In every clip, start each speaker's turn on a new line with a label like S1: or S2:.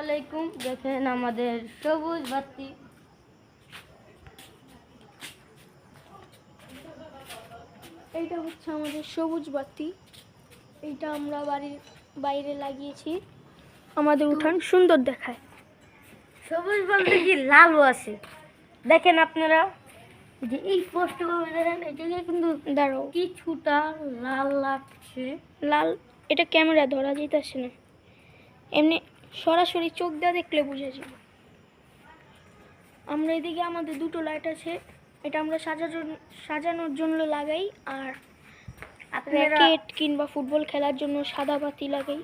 S1: আলাইকুম। দেখেন আমাদের সবুজ বাতি।
S2: এইটা হচ্ছে আমাদের সবুজ বাতি। এইটা আমরা বাড়ির বাইরে লাগিয়েছি, আমাদের উঠান সুন্দর দেখায়।
S1: সবুজ বলতে কি লালও আছে, দেখেন আপনারা যে এই পোস্ট দেখেন এই জায়গায় কিন্তু
S2: দাঁড়াও,
S1: কিছুটা লাল লাগছে।
S2: লাল এটা ক্যামেরা ধরা যাইতেছে না, এমনি সরাসরি চোখ দিয়ে দেখলে বুঝা যাবে। আমরা এদিকে আমাদের দুটো লাইট আছে, এটা আমরা সাজানোর জন্য লাগাই, আর র্যাকেট কিংবা ফুটবল খেলার জন্য সাদা বাতি লাগাই।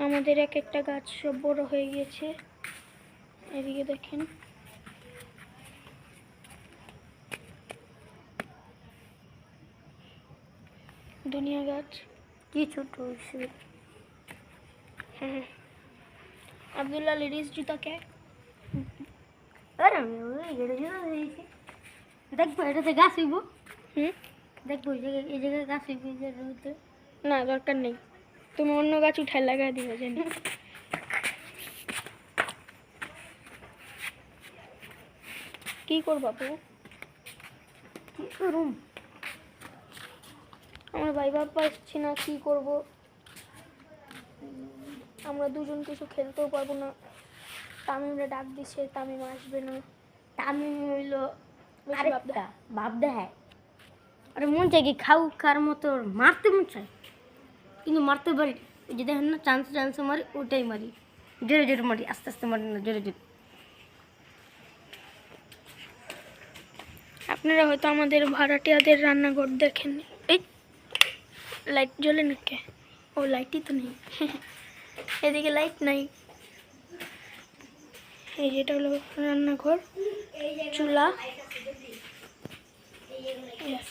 S2: আমাদের এক একটা গাছ সব বড় হয়ে গেছে। এদিকে দেখেন, দুনিয়া গাছ
S1: কি ছোট হয়েছে।
S2: হ্যাঁ, আব্দুল্লাহ লেডিস জুতাকে
S1: আরে ওই এটা জুতা দিয়েছি, দেখবো এটাতে গাছ হইব। দেখবো এই জায়গায় গাছ হইব, এই জায়গাতে
S2: না, দরকার নেই, তুমি অন্য গাছ উঠায় লাগাই দিবে জানি। কি করবা বউ?
S1: কি করুম?
S2: আমরা ভাইবা পাচ্ছি না, কি করব। আমরা দুজন কিছু খেলতেও পারবো না। তামিমরা ডাক দিচ্ছে, তামিম আসবে না।
S1: তামিম হইলো
S2: বেশি ভাব
S1: আরেকটা ভাব দেখায়। আরে মন চাই কি খাও কার মতো মারতে মন চায়, কিন্তু মারতে পারি না। ওই যে দেখেন না, চান্সে মারি, ওটাই মারি, জোরে জোরে মারি, আস্তে আস্তে মারি না, জোরে জোরে।
S2: আপনারা হয়তো আমাদের ভাড়াটিয়াদের রান্নাঘর দেখেন। এই লাইট জ্বলে নাকি? ও লাইটই তো নেই। এদিকে লাইট নাই। এই যেটা হলো রান্নাঘর, চুলা।